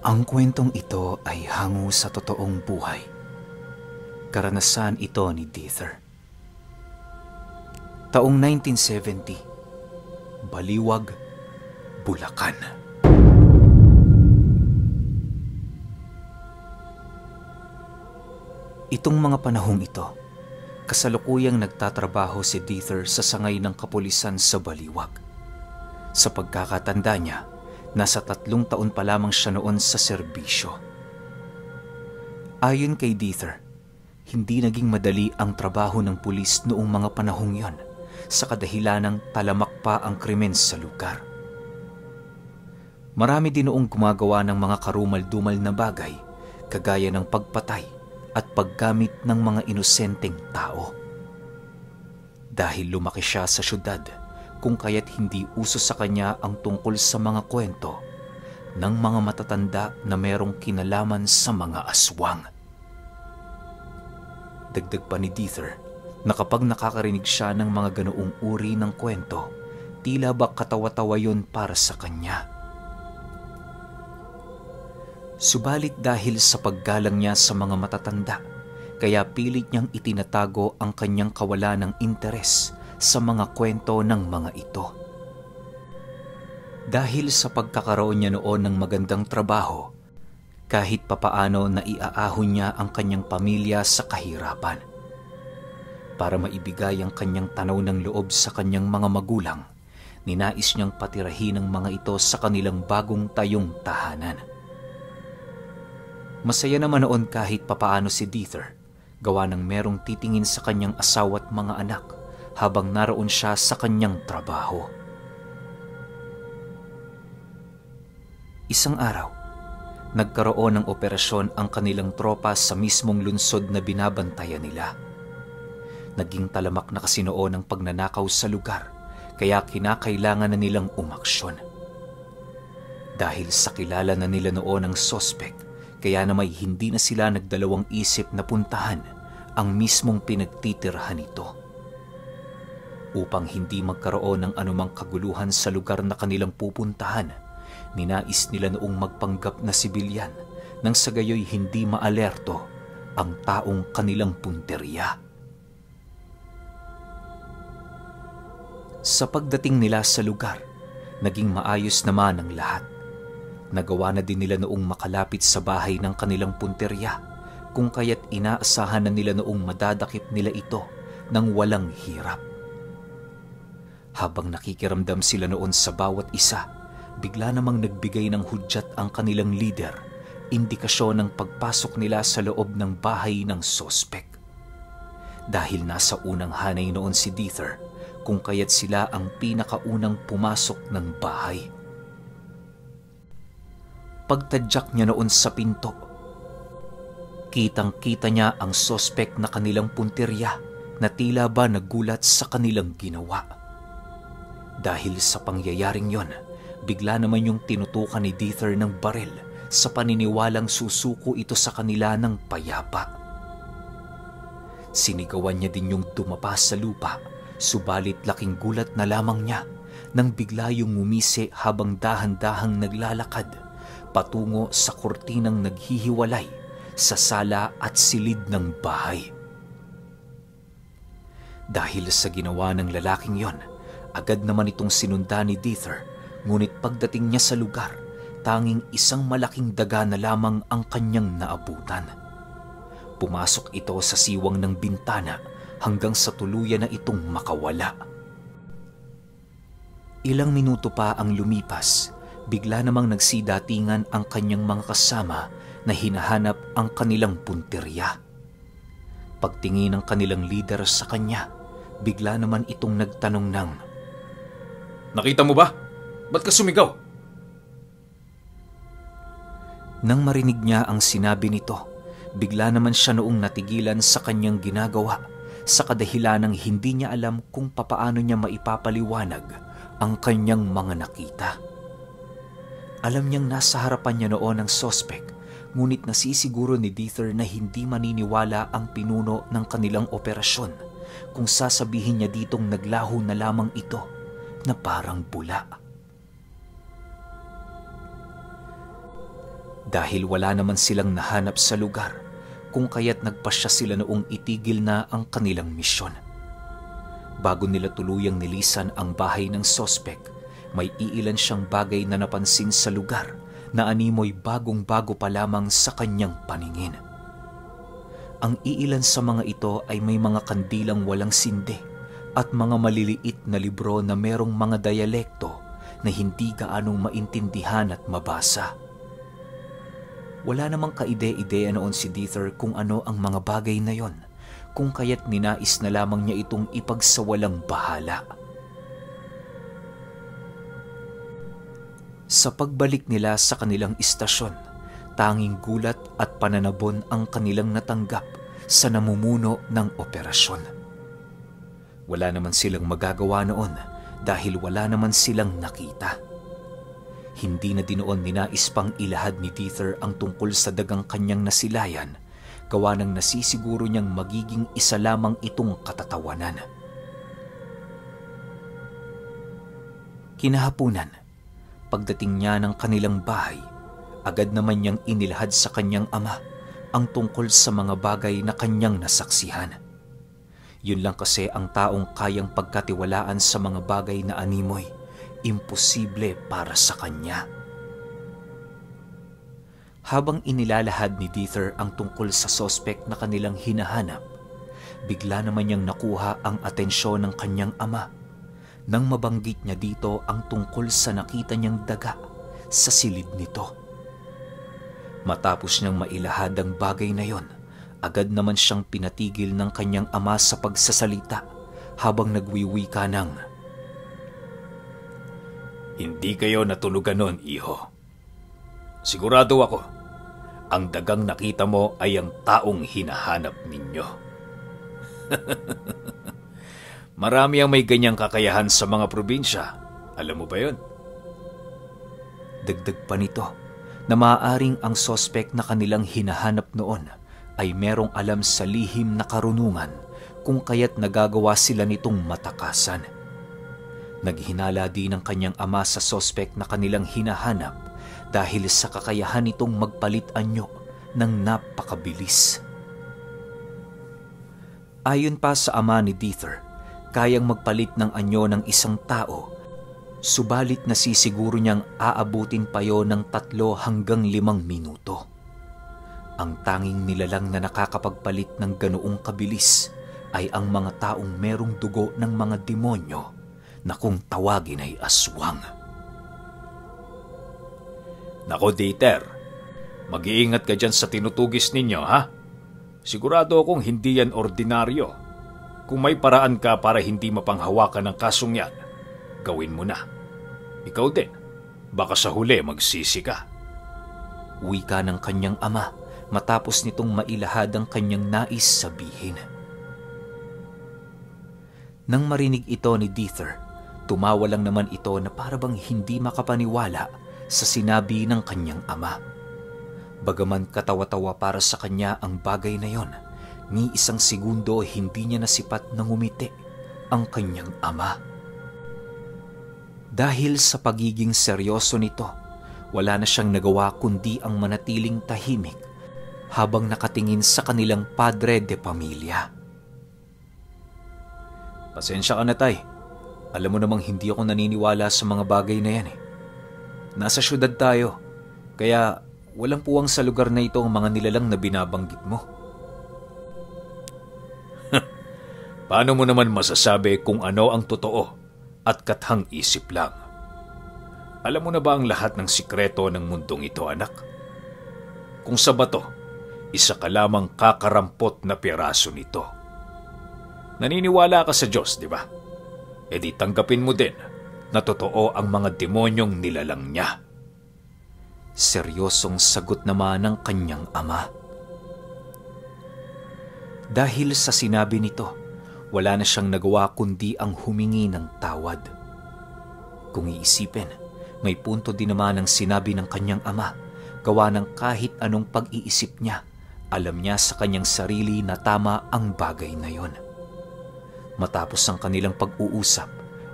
Ang kwentong ito ay hango sa totoong buhay. Karanasan ito ni Dither. Taong 1970, Baliwag, Bulacan. Itong mga panahong ito, kasalukuyang nagtatrabaho si Dither sa sangay ng kapulisan sa Baliwag. Sa pagkakatanda niya, nasa 3 taon pa lamang siya noon sa serbisyo. Ayon kay Dither, hindi naging madali ang trabaho ng pulis noong mga panahong yon sa kadahilanang talamak pa ang krimen sa lugar. Marami din noong gumagawa ng mga karumal-dumal na bagay kagaya ng pagpatay at paggamit ng mga inosenteng tao. Dahil lumaki siya sa syudad, kung kaya't hindi uso sa kanya ang tungkol sa mga kwento ng mga matatanda na merong kinalaman sa mga aswang. Dagdag pa ni Dither na kapag nakakarinig siya ng mga ganoong uri ng kwento, tila ba katawa-tawa yun para sa kanya. Subalit dahil sa paggalang niya sa mga matatanda, kaya pilit niyang itinatago ang kanyang kawalan ng interes sa mga kwento ng mga ito. Dahil sa pagkakaroon niya noon ng magandang trabaho, kahit papaano na iaahon niya ang kanyang pamilya sa kahirapan. Para maibigay ang kanyang tanaw ng loob sa kanyang mga magulang, ninais niyang patirahin ang mga ito sa kanilang bagong tayong tahanan. Masaya naman noon kahit papaano si Dither, gawa ng merong titingin sa kanyang asawa at mga anak habang naroon siya sa kanyang trabaho. Isang araw, nagkaroon ng operasyon ang kanilang tropa sa mismong lungsod na binabantayan nila. Naging talamak na kasi noon ang pagnanakaw sa lugar, kaya kinakailangan na nilang umaksyon. Dahil sa kilala na nila noon ang sospek, kaya na may hindi na sila nagdalawang isip na puntahan ang mismong pinagtitirhan nito. Upang hindi magkaroon ng anumang kaguluhan sa lugar na kanilang pupuntahan, ninais nila noong magpanggap na sibilyan nang sa gayoy hindi maalerto ang taong kanilang punteriya. Sa pagdating nila sa lugar, naging maayos naman ang lahat. Nagawa na din nila noong makalapit sa bahay ng kanilang punteriya, kung kaya't inaasahan na nila noong madadakip nila ito ng walang hirap. Habang nakikiramdam sila noon sa bawat isa, bigla namang nagbigay ng hudyat ang kanilang leader, indikasyon ng pagpasok nila sa loob ng bahay ng sospek. Dahil nasa unang hanay noon si Dither, kung kaya't sila ang pinakaunang pumasok ng bahay. Pagtadyak niya noon sa pinto, kitang-kita niya ang sospek na kanilang punteriya na tila ba nagulat sa kanilang ginawa. Dahil sa pangyayaring yon, bigla naman yung tinutukan ni Dither ng baril sa paniniwalang susuko ito sa kanila ng payapa. Sinigawan niya din yung dumapa sa lupa, subalit laking gulat na lamang niya nang bigla yung ngumisi habang dahan-dahang naglalakad patungo sa kurtinang naghihiwalay sa sala at silid ng bahay. Dahil sa ginawa ng lalaking yon, agad naman itong sinundan ni Dither, ngunit pagdating niya sa lugar, tanging isang malaking daga na lamang ang kanyang naabutan. Pumasok ito sa siwang ng bintana hanggang sa tuluyan na itong makawala. Ilang minuto pa ang lumipas, bigla namang nagsidatingan ang kanyang mga kasama na hinahanap ang kanilang punteriya. Pagtingin ng kanilang leader sa kanya, bigla naman itong nagtanong ng, "Nakita mo ba? Ba't ka sumigaw?" Nang marinig niya ang sinabi nito, bigla naman siya noong natigilan sa kanyang ginagawa sa kadahilanang hindi niya alam kung papaano niya maipapaliwanag ang kanyang mga nakita. Alam niyang nasa harapan niya noon ang sospek, ngunit nasisiguro ni Dither na hindi maniniwala ang pinuno ng kanilang operasyon kung sasabihin niya ditong naglaho na lamang ito na parang bula. Dahil wala naman silang nahanap sa lugar, kung kaya't nagpasya sila noong itigil na ang kanilang misyon. Bago nila tuluyang nilisan ang bahay ng sospek, may iilan siyang bagay na napansin sa lugar na animoy bagong-bago pa lamang sa kanyang paningin. Ang iilan sa mga ito ay may mga kandilang walang sindi at mga maliliit na libro na merong mga dialekto na hindi gaanong maintindihan at mabasa. Wala namang kaide-ideya noon si Dieter kung ano ang mga bagay na yon, kung kaya't ninais na lamang niya itong ipagsawalang bahala. Sa pagbalik nila sa kanilang istasyon, tanging gulat at pananabon ang kanilang natanggap sa namumuno ng operasyon. Wala naman silang magagawa noon dahil wala naman silang nakita. Hindi na dinoon ninais pang ilahad ni Dieter ang tungkol sa dagang kanyang nasilayan, gawa ng nasisiguro niyang magiging isa lamang itong katatawanan. Kinahapunan, pagdating niya ng kanilang bahay, agad naman niyang inilahad sa kanyang ama ang tungkol sa mga bagay na kanyang nasaksihan. Yun lang kasi ang taong kayang pagkatiwalaan sa mga bagay na animoy, imposible para sa kanya. Habang inilalahad ni Dieter ang tungkol sa sospek na kanilang hinahanap, bigla naman niyang nakuha ang atensyon ng kanyang ama nang mabanggit niya dito ang tungkol sa nakita niyang daga sa silid nito. Matapos niyang mailahad ang bagay na yon, agad naman siyang pinatigil ng kanyang ama sa pagsasalita habang nagwiwika ng, "Hindi kayo natulugan nun, iho. Sigurado ako, ang dagang nakita mo ay ang taong hinahanap ninyo." Marami ang may ganyang kakayahan sa mga probinsya. Alam mo ba yun? Dagdag pa nito na maaaring ang sospek na kanilang hinahanap noon ay merong alam sa lihim na karunungan kung kaya't nagagawa sila nitong matakasan. Naghinala din ang kanyang ama sa sospek na kanilang hinahanap dahil sa kakayahan nitong magpalit anyo ng napakabilis. Ayon pa sa ama ni Dieter, kayang magpalit ng anyo ng isang tao, subalit nasisiguro niyang aabutin pa yon ng 3 hanggang 5 minuto. Ang tanging nilalang na nakakapagpalit ng ganoong kabilis ay ang mga taong merong dugo ng mga demonyo na kung tawagin ay aswang. Nako, Dieter, mag-iingat ka dyan sa tinutugis ninyo, ha? Sigurado akong hindi yan ordinaryo. Kung may paraan ka para hindi mapanghawakan ng kasong yan, gawin mo na. Ikaw din, baka sa huli magsisi ka. Wika ng kanyang ama matapos nitong mailahad ang kanyang nais sabihin. Nang marinig ito ni Dieter, tumawa lang naman ito na parabang hindi makapaniwala sa sinabi ng kanyang ama. Bagaman katawa-tawa para sa kanya ang bagay na yon, ni isang segundo hindi niya nasipat na ngumiti ang kanyang ama. Dahil sa pagiging seryoso nito, wala na siyang nagawa kundi ang manatiling tahimik habang nakatingin sa kanilang padre de pamilya. Pasensya ka na, tay. Alam mo namang hindi ako naniniwala sa mga bagay na yan eh. Nasa syudad tayo, kaya walang puwang sa lugar na ito ang mga nilalang na binabanggit mo. Paano mo naman masasabi kung ano ang totoo at kathang isip lang? Alam mo na ba ang lahat ng sikreto ng mundong ito, anak? Kung sa bato, isa ka lamang kakarampot na piraso nito. Naniniwala ka sa Diyos, di ba? E di tanggapin mo din na totoo ang mga demonyong nilalang niya. Seryosong sagot naman ng kanyang ama. Dahil sa sinabi nito, wala na siyang nagawa kundi ang humingi ng tawad. Kung iisipin, may punto din naman ang sinabi ng kanyang ama, gawa ng kahit anong pag-iisip niya, alam niya sa kanyang sarili na tama ang bagay na yon. Matapos ang kanilang pag-uusap,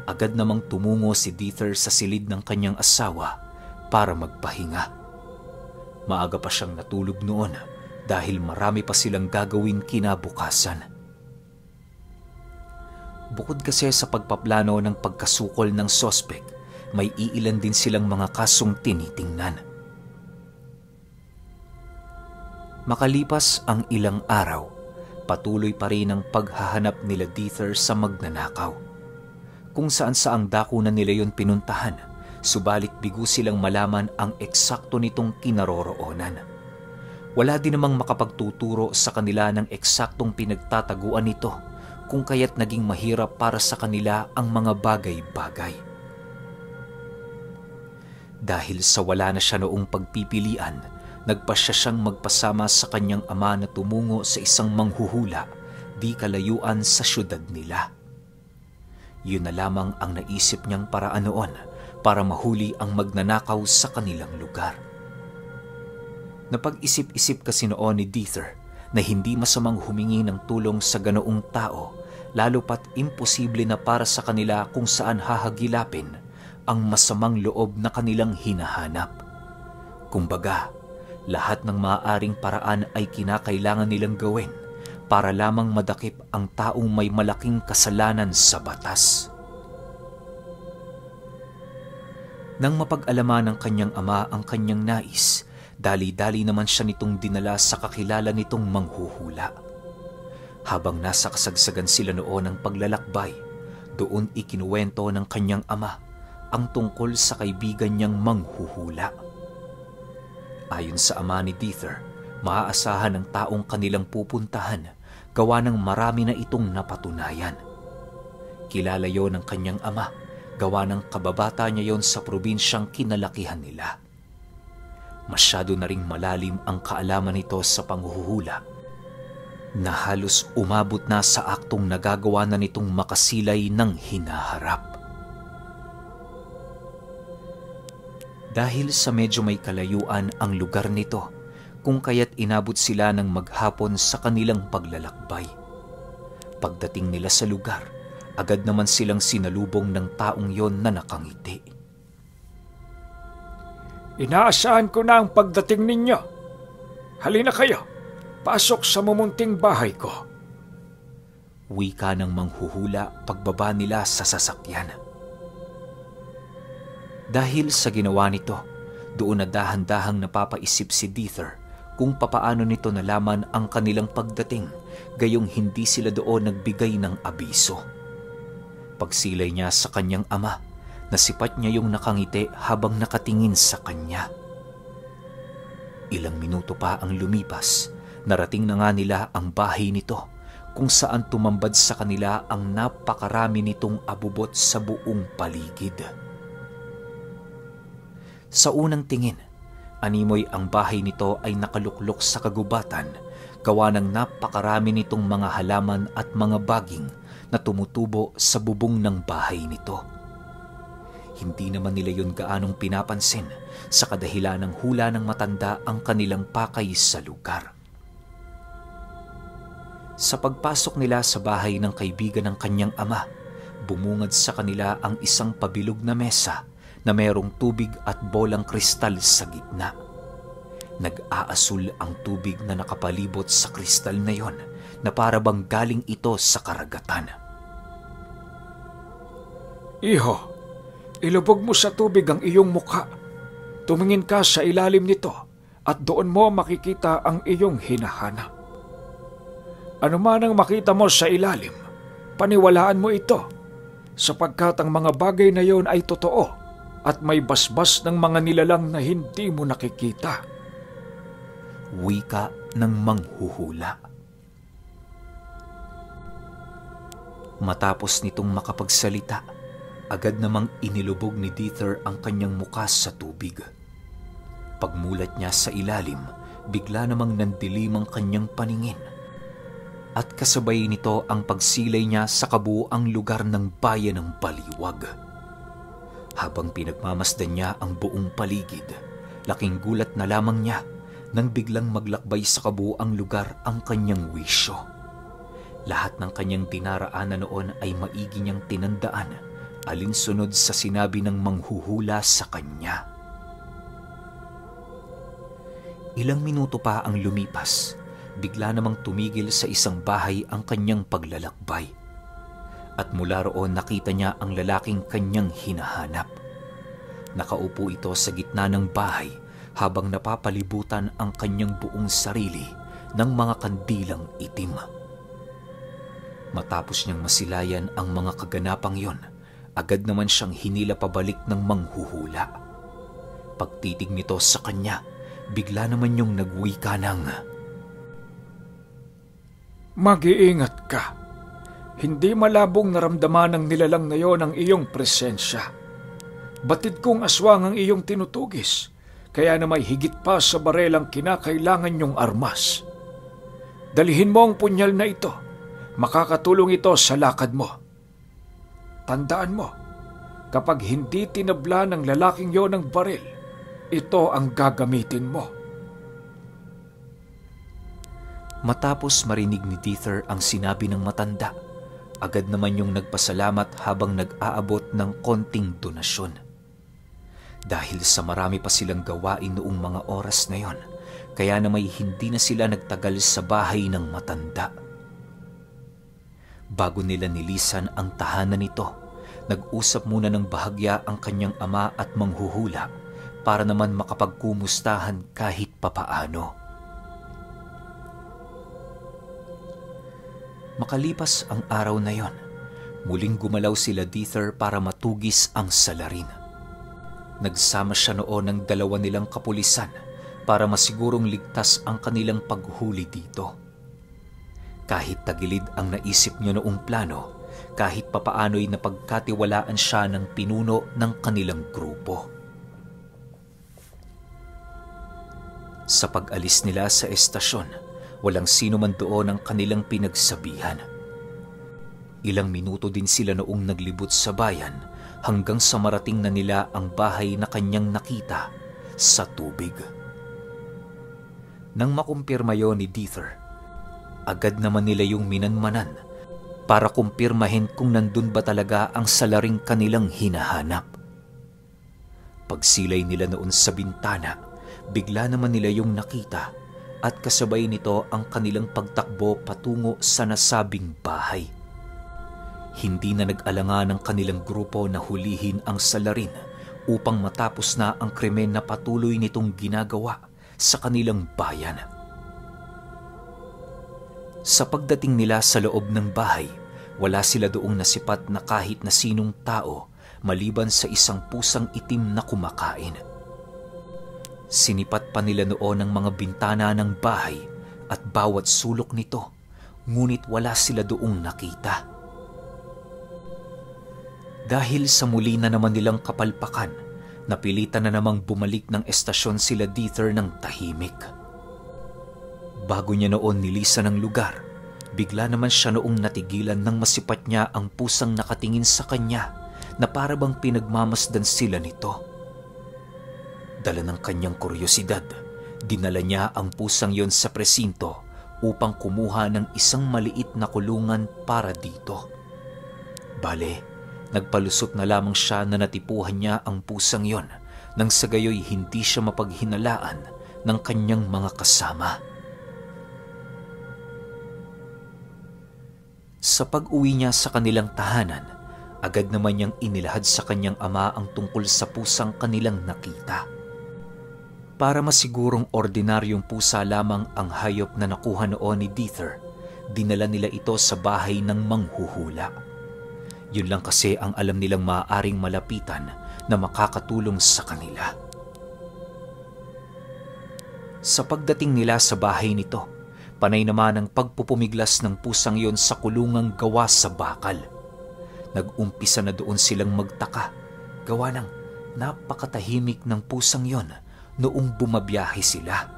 agad namang tumungo si Dieter sa silid ng kanyang asawa para magpahinga. Maaga pa siyang natulog noon dahil marami pa silang gagawin kinabukasan. Bukod kasi sa pagpaplano ng pagkasukol ng sospek, may iilan din silang mga kasong tinitingnan. Makalipas ang ilang araw, patuloy pa rin ang paghahanap nila Dieter sa magnanakaw. Kung saan saang dakunan nila yon pinuntahan, subalit bigo silang malaman ang eksakto nitong kinaroroonan. Wala din namang makapagtuturo sa kanila ng eksaktong pinagtataguan nito, kung kaya't naging mahirap para sa kanila ang mga bagay-bagay. Dahil sa wala na siya noong pagpipilian, nagpasya siyang magpasama sa kanyang ama na tumungo sa isang manghuhula di kalayuan sa syudad nila. Yun na lamang ang naisip niyang paraan noon para mahuli ang magnanakaw sa kanilang lugar. Napag-isip-isip kasi noon ni Dieter na hindi masamang humingi ng tulong sa ganoong tao, lalo pat imposible na para sa kanila kung saan hahagilapin ang masamang loob na kanilang hinahanap. Kumbaga, lahat ng maaaring paraan ay kinakailangan nilang gawin para lamang madakip ang taong may malaking kasalanan sa batas. Nang mapag-alaman ng kanyang ama ang kanyang nais, dali-dali naman siya nitong dinala sa kakilala nitong manghuhula. Habang nasa kasagsagan sila noon ng paglalakbay, doon ikinuwento ng kanyang ama ang tungkol sa kaibigan niyang manghuhula. Ayon sa ama ni Dieter, maaasahan ng taong kanilang pupuntahan gawa ng marami na itong napatunayan. Kilala yon ng kanyang ama, gawa ng kababata niya yon sa probinsyang kinalakihan nila. Masyado na ring malalim ang kaalaman nito sa panghuhula, na halos umabot na sa aktong nagagawa na nitong makasilay ng hinaharap. Dahil sa medyo may kalayuan ang lugar nito, kung kaya't inabot sila ng maghapon sa kanilang paglalakbay. Pagdating nila sa lugar, agad naman silang sinalubong ng taong yon na nakangiti. Inaasahan ko na ang pagdating ninyo. Halina kayo, pasok sa mumunting bahay ko. Wika ng manghuhula pagbaba nila sa sasakyan. Dahil sa ginawa nito, doon na dahan-dahang napapaisip si Dieter kung papaano nito nalaman ang kanilang pagdating, gayong hindi sila doon nagbigay ng abiso. Pagsilay niya sa kanyang ama, nasipat niya yung nakangiti habang nakatingin sa kanya. Ilang minuto pa ang lumipas, narating na nga nila ang bahay nito, kung saan tumambad sa kanila ang napakarami nitong abubot sa buong paligid. Sa unang tingin, animoy ang bahay nito ay nakaluklok sa kagubatan, gawa ng napakarami nitong mga halaman at mga baging na tumutubo sa bubong ng bahay nito. Hindi naman nila yun gaanong pinapansin sa kadahilan ng hula ng matanda ang kanilang pakay sa lugar. Sa pagpasok nila sa bahay ng kaibigan ng kanyang ama, bumungad sa kanila ang isang pabilog na mesa na mayroong tubig at bolang kristal sa gitna. Nag-aasul ang tubig na nakapalibot sa kristal na yon na para bang galing ito sa karagatan. Iho, ilubog mo sa tubig ang iyong mukha. Tumingin ka sa ilalim nito at doon mo makikita ang iyong hinahanap. Ano man ang makita mo sa ilalim, paniwalaan mo ito, sapagkat ang mga bagay na yon ay totoo at may basbas ng mga nilalang na hindi mo nakikita. Wika ng manghuhula. Matapos nitong makapagsalita, agad namang inilubog ni Dieter ang kanyang muka sa tubig. Pagmulat niya sa ilalim, bigla namang nandilim ang kanyang paningin. At kasabay nito ang pagsilay niya sa kabuuang lugar ng bayan ng Baliwag. Habang pinagmamasdan niya ang buong paligid, laking gulat na lamang niya nang biglang maglakbay sa kabuuang lugar ang kanyang wisyo. Lahat ng kanyang dinaraanan noon ay maigi niyang tinandaan, alinsunod sa sinabi ng manghuhula sa kanya. Ilang minuto pa ang lumipas, bigla namang tumigil sa isang bahay ang kanyang paglalakbay. At mula roon nakita niya ang lalaking kanyang hinahanap. Nakaupo ito sa gitna ng bahay habang napapalibutan ang kanyang buong sarili ng mga kandilang itim. Matapos niyang masilayan ang mga kaganapang yon, agad naman siyang hinila pabalik ng manghuhula. Pagtitig nito sa kanya, bigla naman yung nagwika ng, "Mag-iingat ka. Hindi malabong naramdaman ng nilalang na yon ang iyong presensya. Batid kong aswang ang iyong tinutugis, kaya na may higit pa sa barelang kinakailangan niyong armas. Dalihin mo ang punyal na ito. Makakatulong ito sa lakad mo. Tandaan mo, kapag hindi tinabla ng lalaking yon ng baril, ito ang gagamitin mo." Matapos marinig ni Dieter ang sinabi ng matanda, agad naman yung nagpasalamat habang nag-aabot ng konting donasyon. Dahil sa marami pa silang gawain noong mga oras na yon, kaya na may hindi na sila nagtagal sa bahay ng matanda. Bago nila nilisan ang tahanan nito, nag-usap muna ng bahagya ang kanyang ama at manghuhula para naman makapagkumustahan kahit papaano. Makalipas ang araw na yon, muling gumalaw sila Dieter para matugis ang salarin. Nagsama siya noon ng dalawa nilang kapulisan para masigurong ligtas ang kanilang paghuli dito. Kahit tagilid ang naisip niya noong plano, kahit papaano'y napagkatiwalaan siya ng pinuno ng kanilang grupo. Sa pag-alis nila sa estasyon, walang sino man doon ang kanilang pinagsabihan. Ilang minuto din sila noong naglibot sa bayan hanggang sa marating na nila ang bahay na kanyang nakita sa tubig. Nang makumpirma yon ni Dieter, agad naman nila yung minanmanan para kumpirmahin kung nandun ba talaga ang salaring kanilang hinahanap. Pagsilay nila noon sa bintana, bigla naman nila yung nakita at kasabay nito ang kanilang pagtakbo patungo sa nasabing bahay. Hindi na nag-alangan ng kanilang grupo na hulihin ang salarin upang matapos na ang krimen na patuloy nitong ginagawa sa kanilang bayan. Sa pagdating nila sa loob ng bahay, wala sila doong nasipat na kahit na sinong tao maliban sa isang pusang itim na kumakain. Sinipat pa nila noon ang mga bintana ng bahay at bawat sulok nito, ngunit wala sila doong nakita. Dahil sa muli na naman nilang kapalpakan, napilitan na namang bumalik ng estasyon sila Dieter ng tahimik. Bago niya noon nilisan ang lugar, bigla naman siya noong natigilan nang masipat niya ang pusang nakatingin sa kanya na para bang pinagmamasdan sila nito. Dala ng kanyang kuryosidad, dinala niya ang pusang yon sa presinto upang kumuha ng isang maliit na kulungan para dito. Bale, nagpalusot na lamang siya na natipuhan niya ang pusang yon nang sa gayoy hindi siya mapaghinalaan ng kanyang mga kasama. Sa pag-uwi niya sa kanilang tahanan, agad naman niyang inilahad sa kanyang ama ang tungkol sa pusang kanilang nakita. Para masigurong ordinaryong pusa lamang ang hayop na nakuha noon ni Dieter, dinala nila ito sa bahay ng manghuhula. Yun lang kasi ang alam nilang maaaring malapitan na makakatulong sa kanila. Sa pagdating nila sa bahay nito, panay naman ang pagpupumiglas ng pusang yon sa kulungang gawa sa bakal. Nag-umpisa na doon silang magtaka, gawa ng napakatahimik ng pusang yon noong bumabiyahe sila.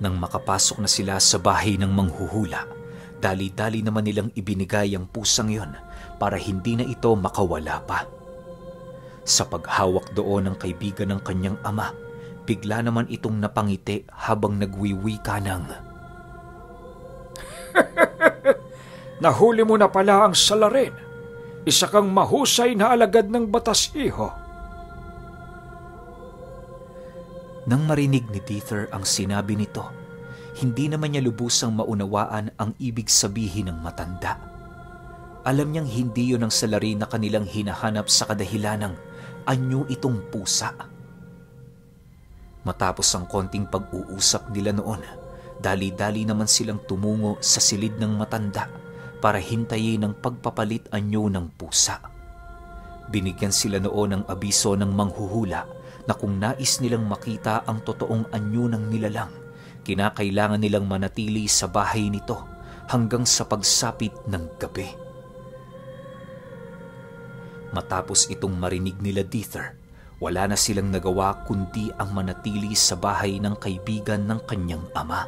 Nang makapasok na sila sa bahay ng manghuhula, dali-dali naman nilang ibinigay ang pusang yon para hindi na ito makawala pa. Sa paghawak doon ng kaibigan ng kanyang ama, bigla naman itong napangiti habang nagwiwika ng, "Nahuli mo na pala ang salarin. Isa kang mahusay na alagad ng batas, iho." Nang marinig ni Dieter ang sinabi nito, hindi naman niya lubusang maunawaan ang ibig sabihin ng matanda. Alam niyang hindi yun ang salarin na kanilang hinahanap sa kadahilanang anyo itong pusa. Matapos ang konting pag-uusap nila noon, dali-dali naman silang tumungo sa silid ng matanda para hintayin ang pagpapalit anyo ng pusa. Binigyan sila noon ng abiso ng manghuhula na kung nais nilang makita ang totoong anyo ng nilalang, kinakailangan nilang manatili sa bahay nito hanggang sa pagsapit ng gabi. Matapos itong marinig nila Dieter, wala na silang nagawa kundi ang manatili sa bahay ng kaibigan ng kanyang ama.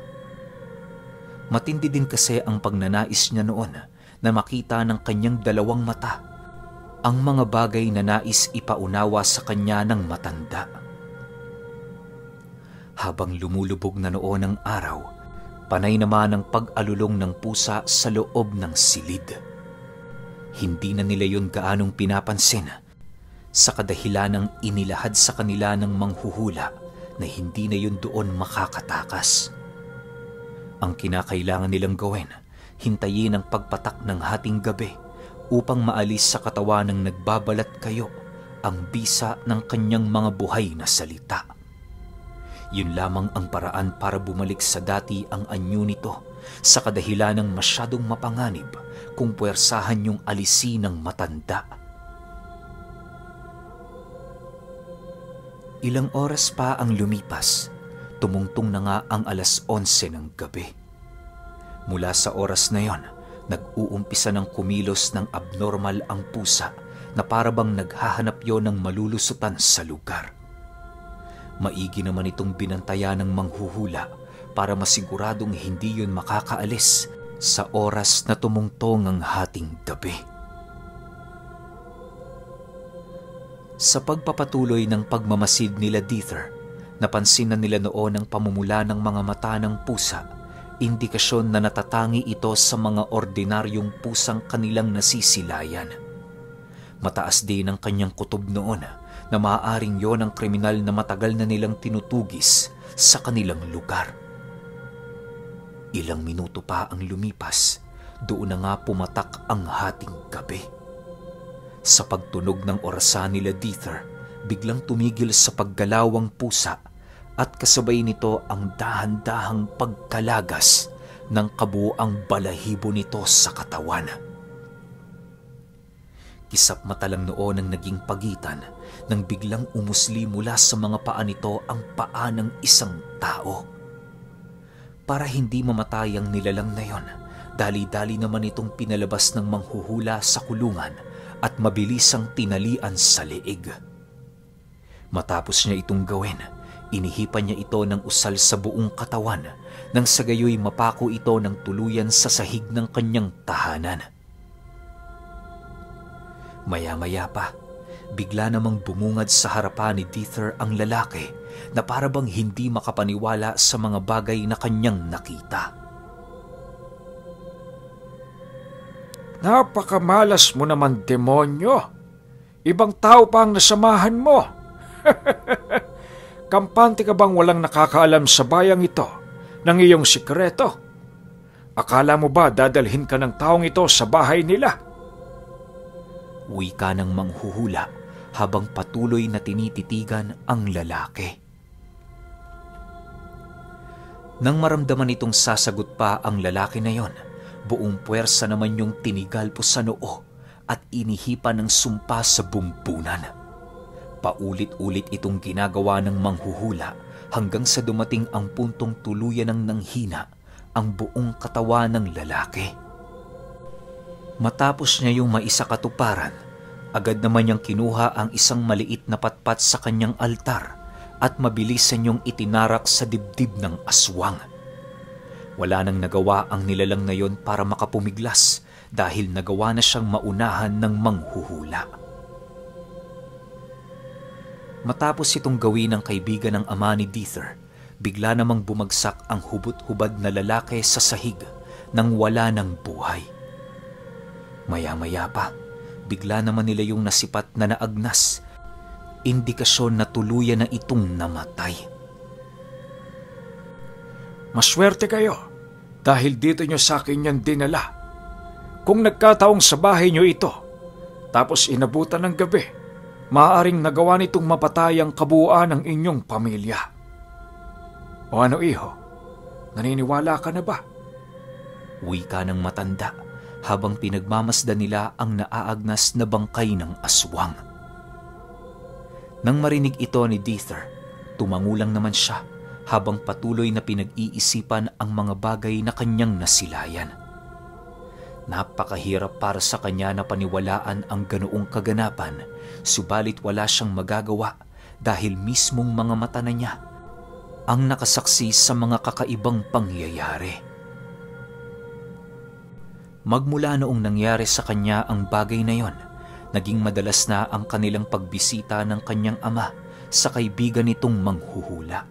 Matindi din kasi ang pagnanais niya noon na makita ng kanyang dalawang mata ang mga bagay na nais ipaunawa sa kanya ng matanda. Habang lumulubog na noon ang araw, panay naman ang pag-alulong ng pusa sa loob ng silid. Hindi na nila yun gaanong pinapansin sa kadahilanang inilahad sa kanila ng manghuhula na hindi na yun doon makakatakas. Ang kinakailangan nilang gawin, hintayin ang pagpatak ng hating gabi upang maalis sa katawan ng nagbabalat kayo ang bisa ng kanyang mga buhay na salita. Yun lamang ang paraan para bumalik sa dati ang anyo nito sa kadahilanang masyadong mapanganib kung puwersahan yung alisin ng matanda. Ilang oras pa ang lumipas, tumungtong na nga ang 11:00 ng gabi. Mula sa oras na yon, nag-uumpisa ng kumilos ng abnormal ang pusa na parabang naghahanap yon ng malulusutan sa lugar. Maigi naman itong binantayan ng manghuhula para masiguradong hindi yun makakaalis sa oras na tumungtong ang hating gabi. Sa pagpapatuloy ng pagmamasid nila Dieter, napansin na nila noon ang pamumula ng mga mata ng pusa, indikasyon na natatangi ito sa mga ordinaryong pusang kanilang nasisilayan. Mataas din ang kanyang kutob noon na maaaring yon ang kriminal na matagal na nilang tinutugis sa kanilang lugar. Ilang minuto pa ang lumipas, doon na nga pumatak ang hating gabi. Sa pagtunog ng orasan nila Dieter, biglang tumigil sa paggalawang pusa at kasabay nito ang dahan-dahang pagkalagas ng kabuuang balahibo nito sa katawan. Kisap mata lang noon ang naging pagitan nang biglang umusli mula sa mga paa nito ang paa ng isang tao. Para hindi mamatay ang nilalang na yon, dali-dali naman itong pinalabas ng manghuhula sa kulungan at mabilisang tinalian sa leeg. Matapos niya itong gawin, inihipan niya ito ng usal sa buong katawan nang sa gayoy mapako ito ng tuluyan sa sahig ng kanyang tahanan. Maya-maya pa, bigla namang bumungad sa harapan ni Dieter ang lalaki na parabang hindi makapaniwala sa mga bagay na kanyang nakita. Napakamalas mo naman, demonyo. Ibang tao pa ang nasamahan mo. Kampante ka bang walang nakakaalam sa bayang ito ng iyong sikreto? Akala mo ba dadalhin ka ng taong ito sa bahay nila? Wika ng manghuhula habang patuloy na tinititigan ang lalaki. Nang maramdaman itong sasagot pa ang lalaki na yon, buong puwersa naman yung tinigalpo sa noo at inihipa ng sumpa sa bumbunan. Paulit-ulit itong ginagawa ng manghuhula hanggang sa dumating ang puntong tuluyan ng nanghina ang buong katawan ng lalaki. Matapos niya yung maisakatuparan, agad naman niyang kinuha ang isang maliit na patpat sa kanyang altar at mabilisan niyong itinarak sa dibdib ng aswang. Wala nang nagawa ang nilalang na yon para makapumiglas dahil nagawa na siyang maunahan ng manghuhula. Matapos itong gawin ng kaibigan ng ama ni Dieter, bigla namang bumagsak ang hubot-hubad na lalaki sa sahig nang wala ng buhay. Maya-maya pa, bigla naman nila yung nasipat na naagnas, indikasyon na tuluyan na itong namatay. Maswerte kayo dahil dito nyo sa akin yan dinala. Kung nagkataong sa bahay nyo ito, tapos inabutan ng gabi, maaaring nagawa nitong mapatay ang kabuuan ng inyong pamilya. O ano iho, naniniwala ka na ba? Wika ng matanda habang pinagmamasdan nila ang naaagnas na bangkay ng aswang. Nang marinig ito ni Dieter, tumangulang naman siya habang patuloy na pinag-iisipan ang mga bagay na kanyang nasilayan. Napakahirap para sa kanya na paniwalaan ang ganoong kaganapan, subalit wala siyang magagawa dahil mismong mga mata na niya ang nakasaksi sa mga kakaibang pangyayari. Magmula noong nangyari sa kanya ang bagay na yon, naging madalas na ang kanilang pagbisita ng kanyang ama sa kaibigan nitong manghuhula.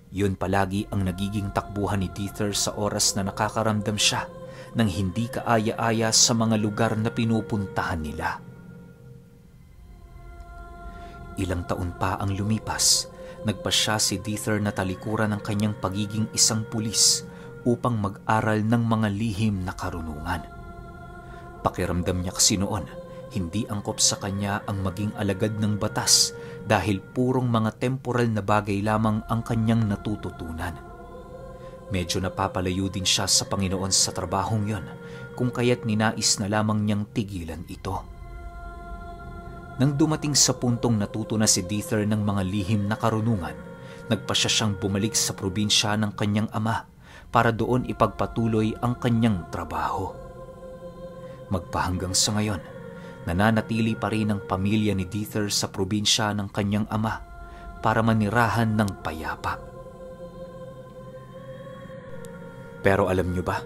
Yun palagi ang nagiging takbuhan ni Dieter sa oras na nakakaramdam siya ng hindi kaaya-aya sa mga lugar na pinupuntahan nila. Ilang taon pa ang lumipas, nagpasya si Dieter na talikuran ng kanyang pagiging isang pulis upang mag-aral ng mga lihim na karunungan. Pakiramdam niya kasi noon, hindi angkop sa kanya ang maging alagad ng batas dahil purong mga temporal na bagay lamang ang kanyang natututunan. Medyo napapalayo din siya sa Panginoon sa trabahong yon, kung kaya't ninais na lamang niyang tigilan ito. Nang dumating sa puntong natuto na si Dieter ng mga lihim na karunungan, nagpasya siyang bumalik sa probinsya ng kanyang ama para doon ipagpatuloy ang kanyang trabaho. Magpahanggang sa ngayon, nananatili pa rin ang pamilya ni Dieter sa probinsya ng kanyang ama para manirahan ng payapa. Pero alam niyo ba,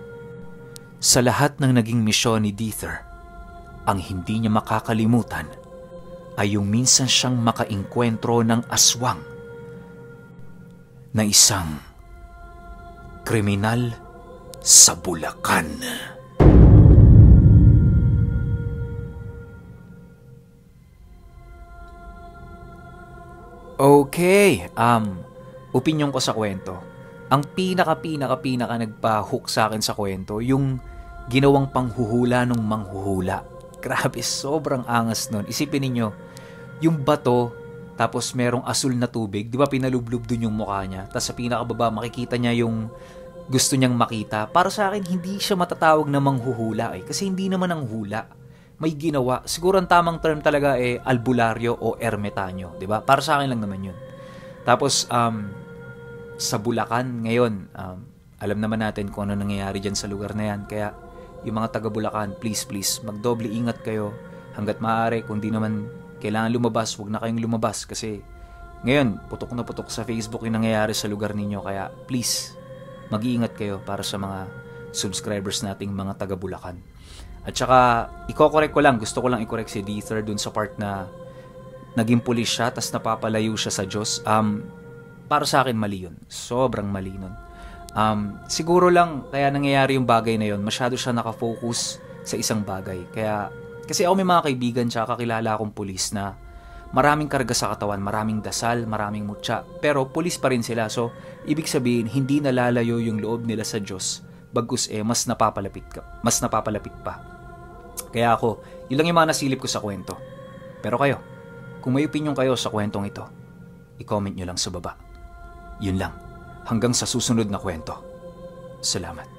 sa lahat ng naging misyon ni Dieter, ang hindi niya makakalimutan ay yung minsan siyang makainkwentro ng aswang na isang kriminal sa Bulacan. Okay, opinion ko sa kwento. Ang pinaka nagpa-hook sa akin sa kwento, yung ginawang panghuhula ng manghuhula. Grabe, sobrang angas nun. Isipin ninyo, yung bato, tapos merong asul na tubig, di ba pinalublob dun yung mukha niya? Tapos sa pinakababa, makikita niya yung gusto niyang makita. Para sa akin, hindi siya matatawag na manghuhula kasi hindi naman ang hula. May ginawa. Siguro ang tamang term talaga albularyo o ermitanyo, di ba? Para sa akin lang naman yun. Tapos, sa Bulacan ngayon, alam naman natin kung ano nangyayari dyan sa lugar na yan. Kaya yung mga taga Bulacan, please, magdoble ingat kayo hanggat maaari. Kung di naman kailangan lumabas, huwag na kayong lumabas kasi ngayon, putok na putok sa Facebook yung nangyayari sa lugar ninyo. Kaya please, mag-iingat kayo para sa mga subscribers nating mga taga Bulacan. At saka, i-correct ko lang, gusto ko lang i-correct si Dieter dun sa part na naging pulis siya tas napapalayo siya sa Diyos. Para sa akin, mali yun. Sobrang mali nun. Siguro lang, kaya nangyayari yung bagay na yun, masyado siya nakafocus sa isang bagay. Kasi ako may mga kaibigan tsaka kakilala akong pulis na maraming karga sa katawan, maraming dasal, maraming mutya. Pero pulis pa rin sila. So, ibig sabihin, hindi nalalayo yung loob nila sa Diyos. Bagus mas napapalapit pa. Kaya ako, yun lang yung mga nasilip ko sa kwento. Pero kayo, kung may opinion kayo sa kwentong ito, i-comment nyo lang sa baba. Yun lang. Hanggang sa susunod na kwento. Salamat.